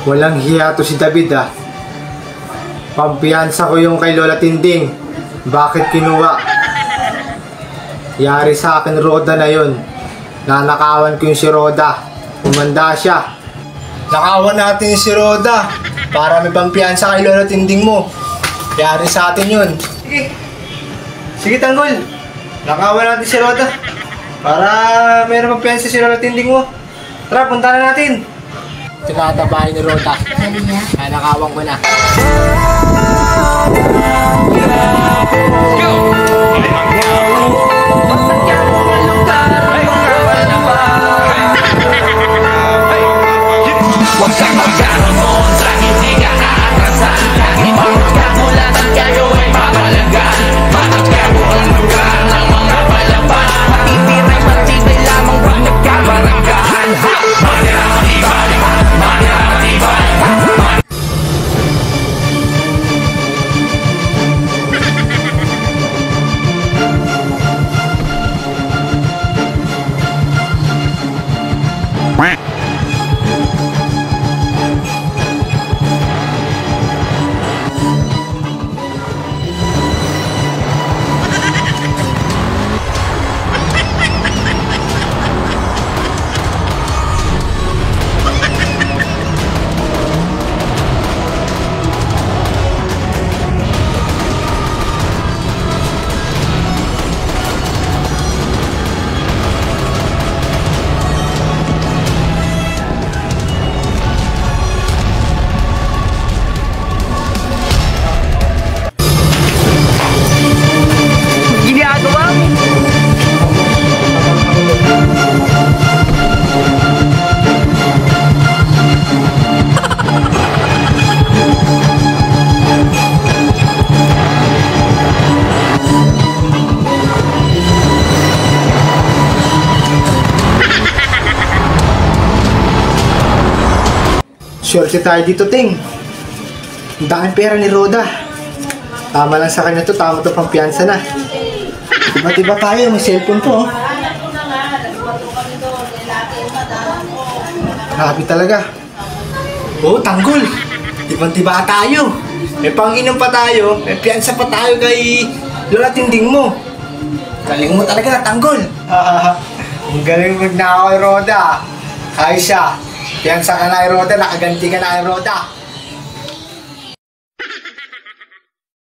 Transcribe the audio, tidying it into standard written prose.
Walang hiya to si David ah. Pampiyansa ko yung kay Lola Tinding. Bakit kinuha? Yari sa akin Roda na yun. Nanakawan ko yung si Roda. Umanda siya. Nakawan natin yung si Roda para may pampiyansa kay Lola Tinding mo. Yari sa atin yun. Sige. Sige Tanggol. Nakawan natin si Roda para mayroon pampiyansa si Lola Tinding mo. Tara, punta na natin. Tinatabahin ni Roda. Kaya nakawan ko na. Huwag kang magkaroon sa hindi ka aatrasan. Kahit ka mula ng kayo ay papalagan. Makakabo ang lugar ng mga palaban. Matitiray matibay lamang huwag nagkabaranggan. Manira-matibay, manira-matibay. Swerte tayo dito, Ting. Ang daming pera ni Roda. Tama lang sa kanya to, tama to pampiyansa na. Diba tayo, may cellphone to, oh. Grabe talaga. Oh, Tanggol. Diba tayo. May pang-inom pa tayo, may piyansa pa tayo kay Lola Tinding mo. Galing mo talaga, Tanggol. Ang galing magnakaw kay Roda. Kaya siya. Piyansa ka na kay Roda, nakaganti ka na kay Roda.